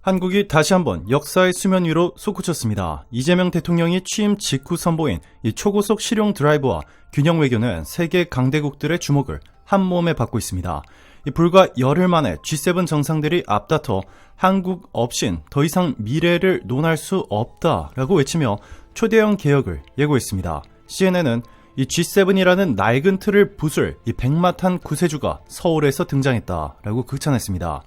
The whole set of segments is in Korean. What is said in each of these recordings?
한국이 다시 한번 역사의 수면 위로 솟구쳤습니다. 이재명 대통령이 취임 직후 선보인 이 초고속 실용 드라이브와 균형 외교는 세계 강대국들의 주목을 한몸에 받고 있습니다. 불과 열흘 만에 G7 정상들이 앞다퉈 한국 없인 더 이상 미래를 논할 수 없다라고 외치며 초대형 개혁을 예고했습니다. CNN은 이 G7이라는 낡은 틀을 부술 이 백마탄 구세주가 서울에서 등장했다라고 극찬했습니다.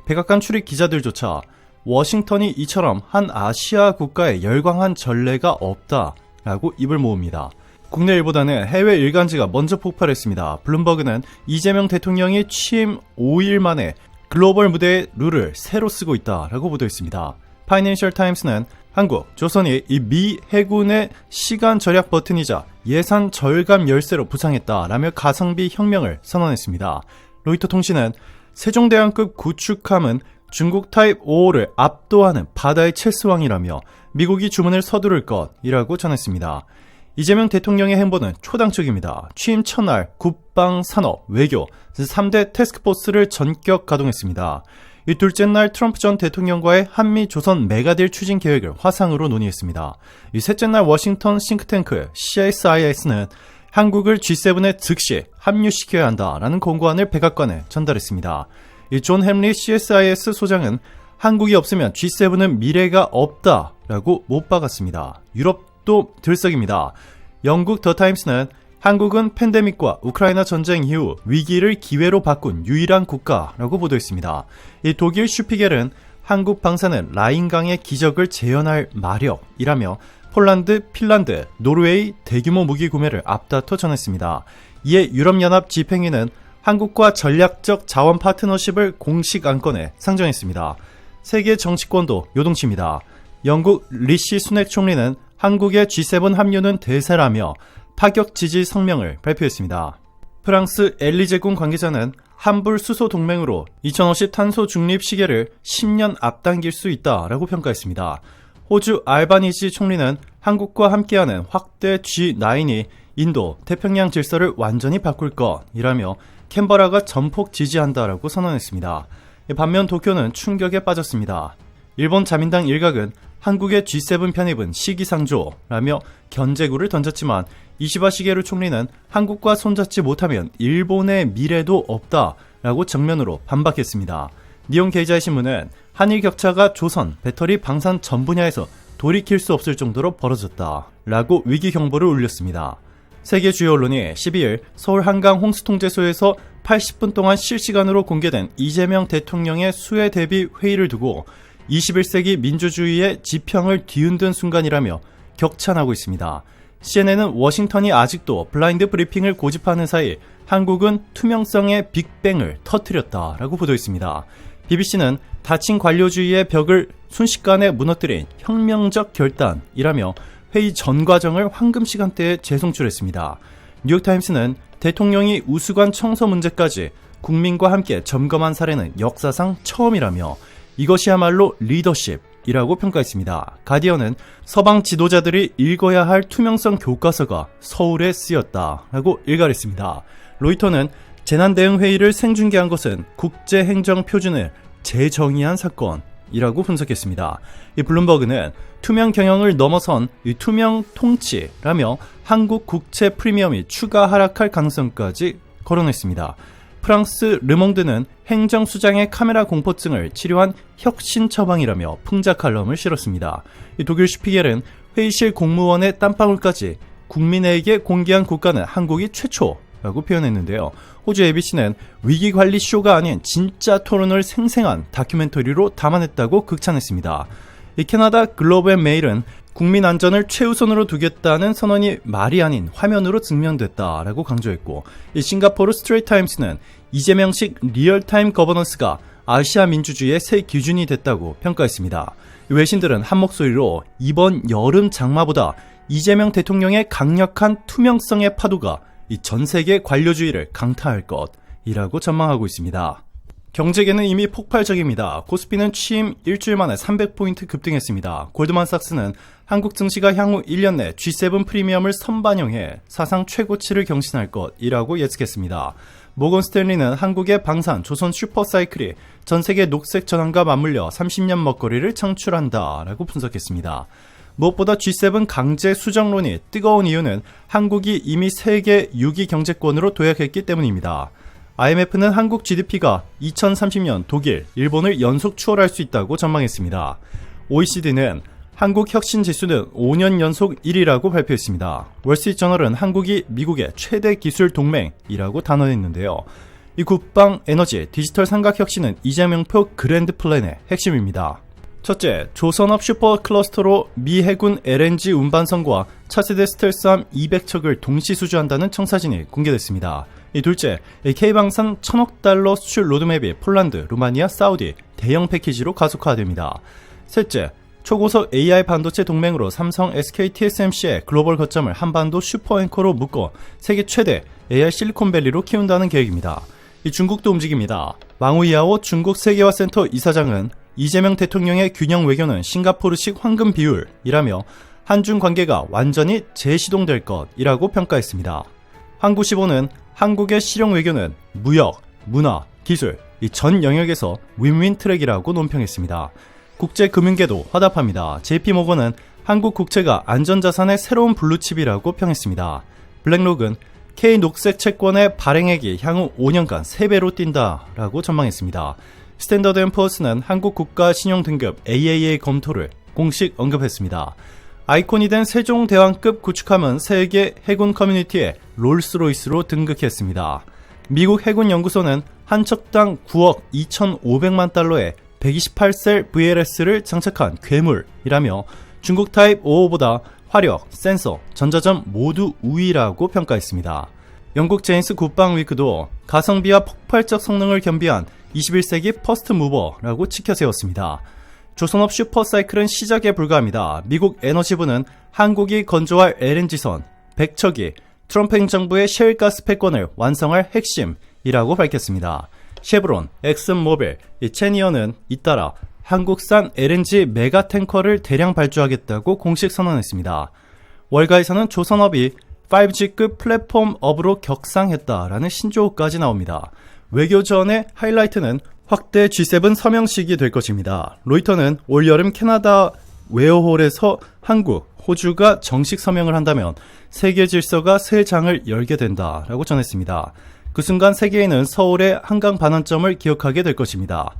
백악관 출입 기자들조차 워싱턴이 이처럼 한 아시아 국가에 열광한 전례가 없다라고 입을 모읍니다. 국내 일보다는 해외 일간지가 먼저 폭발했습니다. 블룸버그는 이재명 대통령이 취임 5일 만에 글로벌 무대의 룰을 새로 쓰고 있다라고 보도했습니다. 파이낸셜 타임스는 한국, 조선이 이 미 해군의 시간 절약 버튼이자 예산 절감 열쇠로 부상했다라며 가성비 혁명을 선언했습니다. 로이터 통신은 세종대왕급 구축함은 중국 타입 5호를 압도하는 바다의 체스왕이라며 미국이 주문을 서두를 것이라고 전했습니다. 이재명 대통령의 행보는 초당적입니다. 취임 첫날 국방, 산업, 외교 3대 태스크포스를 전격 가동했습니다. 이 둘째 날 트럼프 전 대통령과의 한미 조선 메가딜 추진 계획을 화상으로 논의했습니다. 이 셋째 날 워싱턴 싱크탱크 CSIS는 한국을 G7에 즉시 합류시켜야 한다라는 권고안을 백악관에 전달했습니다. 이 존 햄리 CSIS 소장은 한국이 없으면 G7은 미래가 없다라고 못 박았습니다. 유럽도 들썩입니다. 영국 더 타임스는 한국은 팬데믹과 우크라이나 전쟁 이후 위기를 기회로 바꾼 유일한 국가라고 보도했습니다. 이 독일 슈피겔은 한국 방사는 라인강의 기적을 재현할 마력이라며 폴란드, 핀란드, 노르웨이 대규모 무기 구매를 앞다퉈 전했습니다. 이에 유럽연합 집행위는 한국과 전략적 자원 파트너십을 공식 안건에 상정했습니다. 세계 정치권도 요동칩니다. 영국 리시 수넥 총리는 한국의 G7 합류는 대세라며 파격 지지 성명을 발표했습니다. 프랑스 엘리제궁 관계자는 한불 수소 동맹으로 2050 탄소 중립 시계를 10년 앞당길 수 있다라고 평가했습니다. 호주 알바니지 총리는 한국과 함께하는 확대 G9이 인도, 태평양 질서를 완전히 바꿀 것이라며 캔버라가 전폭 지지한다라고 선언했습니다. 반면 도쿄는 충격에 빠졌습니다. 일본 자민당 일각은 한국의 G7 편입은 시기상조라며 견제구를 던졌지만 이시바 시게루 총리는 한국과 손잡지 못하면 일본의 미래도 없다라고 정면으로 반박했습니다. 니온 게이자이 신문은 한일 격차가 조선, 배터리, 방산 전 분야에서 돌이킬 수 없을 정도로 벌어졌다라고 위기 경보를 울렸습니다. 세계 주요 언론이 12일 서울 한강 홍수통제소에서 80분 동안 실시간으로 공개된 이재명 대통령의 수해 대비 회의를 두고 21세기 민주주의의 지평을 뒤흔든 순간이라며 격찬하고 있습니다. CNN은 워싱턴이 아직도 블라인드 브리핑을 고집하는 사이 한국은 투명성의 빅뱅을 터뜨렸다라고 보도했습니다. BBC는 닫힌 관료주의의 벽을 순식간에 무너뜨린 혁명적 결단이라며 회의 전 과정을 황금 시간대에 재송출했습니다. 뉴욕타임스는 대통령이 우수관 청소 문제까지 국민과 함께 점검한 사례는 역사상 처음이라며 이것이야말로 리더십이라고 평가했습니다. 가디언은 서방 지도자들이 읽어야 할 투명성 교과서가 서울에 쓰였다라고 일갈했습니다. 로이터는 재난대응회의를 생중계한 것은 국제행정표준을 재정의한 사건이라고 분석했습니다. 이 블룸버그는 투명 경영을 넘어선 이 투명 통치라며 한국 국채 프리미엄이 추가 하락할 가능성까지 거론했습니다. 프랑스 르몽드는 행정수장의 카메라 공포증을 치료한 혁신 처방이라며 풍자 칼럼을 실었습니다. 독일 슈피겔은 회의실 공무원의 땀방울까지 국민에게 공개한 국가는 한국이 최초라고 표현했는데요. 호주 ABC는 위기관리 쇼가 아닌 진짜 토론을 생생한 다큐멘터리로 담아냈다고 극찬했습니다. 캐나다 글로브앤메일은 국민 안전을 최우선으로 두겠다는 선언이 말이 아닌 화면으로 증명됐다라고 강조했고, 싱가포르 스트레이트타임스는 이재명식 리얼타임 거버넌스가 아시아 민주주의의 새 기준이 됐다고 평가했습니다. 외신들은 한 목소리로 이번 여름 장마보다 이재명 대통령의 강력한 투명성의 파도가 이 전 세계 관료주의를 강타할 것이라고 전망하고 있습니다. 경제계는 이미 폭발적입니다. 코스피는 취임 일주일 만에 300포인트 급등했습니다. 골드만삭스는 한국 증시가 향후 1년 내 G7 프리미엄을 선반영해 사상 최고치를 경신할 것이라고 예측했습니다. 모건 스탠리는 한국의 방산 조선 슈퍼사이클이 전세계 녹색 전환과 맞물려 30년 먹거리를 창출한다 라고 분석했습니다. 무엇보다 G7 강제 수정론이 뜨거운 이유는 한국이 이미 세계 6위 경제권으로 도약했기 때문입니다. IMF는 한국 GDP가 2030년 독일, 일본을 연속 추월할 수 있다고 전망했습니다. OECD는 한국 혁신 지수는 5년 연속 1위라고 발표했습니다. 월스트리트저널은 한국이 미국의 최대 기술 동맹이라고 단언했는데요. 이 국방, 에너지, 디지털 삼각 혁신은 이재명표 그랜드 플랜의 핵심입니다. 첫째, 조선업 슈퍼 클러스터로 미 해군 LNG 운반선과 차세대 스텔스함 200척을 동시 수주한다는 청사진이 공개됐습니다. 둘째, K방산 1000억 달러 수출 로드맵이 폴란드, 루마니아, 사우디 대형 패키지로 가속화됩니다. 셋째, 초고속 AI 반도체 동맹으로 삼성, SK, TSMC의 글로벌 거점을 한반도 슈퍼앵커로 묶어 세계 최대 AI 실리콘밸리로 키운다는 계획입니다. 중국도 움직입니다. 왕우이아오 중국 세계화센터 이사장은 이재명 대통령의 균형 외교는 싱가포르식 황금 비율이라며 한중 관계가 완전히 재시동될 것이라고 평가했습니다. 한국시보는 한국의 실용 외교는 무역, 문화, 기술 이 전 영역에서 윈윈 트랙이라고 논평했습니다. 국제금융계도 화답합니다. JP모건은 한국 국채가 안전자산의 새로운 블루칩이라고 평했습니다. 블랙록은 K 녹색 채권의 발행액이 향후 5년간 3배로 뛴다라고 전망했습니다. 스탠더드 앤 푸어스는 한국 국가 신용 등급 AAA 검토를 공식 언급했습니다. 아이콘이 된 세종대왕급 구축함은 세계 해군 커뮤니티에 롤스로이스로 등극했습니다. 미국 해군연구소는 한 척당 9억 2,500만 달러의 128셀 VLS를 장착한 괴물이라며 중국 타입 55보다 화력, 센서, 전자전 모두 우위라고 평가했습니다. 영국 제인스 국방위크도 가성비와 폭발적 성능을 겸비한 21세기 퍼스트 무버라고 치켜세웠습니다. 조선업 슈퍼사이클은 시작에 불과합니다. 미국 에너지부는 한국이 건조할 LNG선 100척이 트럼프 행정부의 셰일가스 패권을 완성할 핵심이라고 밝혔습니다. 쉐브론, 엑슨모빌, 체니어는 잇따라 한국산 LNG 메가탱커를 대량 발주하겠다고 공식 선언했습니다. 월가에서는 조선업이 5G급 플랫폼업으로 격상했다라는 신조어까지 나옵니다. 외교전의 하이라이트는 확대 G7 서명식이 될 것입니다. 로이터는 올여름 캐나다 웨어홀에서 한국, 호주가 정식 서명을 한다면 세계 질서가 새 장을 열게 된다라고 전했습니다. 그 순간 세계인은 서울의 한강 반환점을 기억하게 될 것입니다.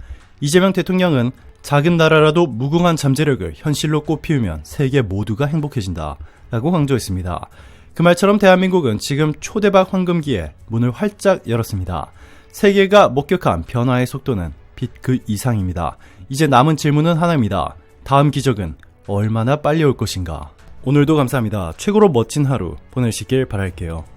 이재명 대통령은 작은 나라라도 무궁한 잠재력을 현실로 꽃피우면 세계 모두가 행복해진다 라고 강조했습니다. 그 말처럼 대한민국은 지금 초대박 황금기에 문을 활짝 열었습니다. 세계가 목격한 변화의 속도는 빛 그 이상입니다. 이제 남은 질문은 하나입니다. 다음 기적은 얼마나 빨리 올 것인가? 오늘도 감사합니다. 최고로 멋진 하루 보내시길 바랄게요.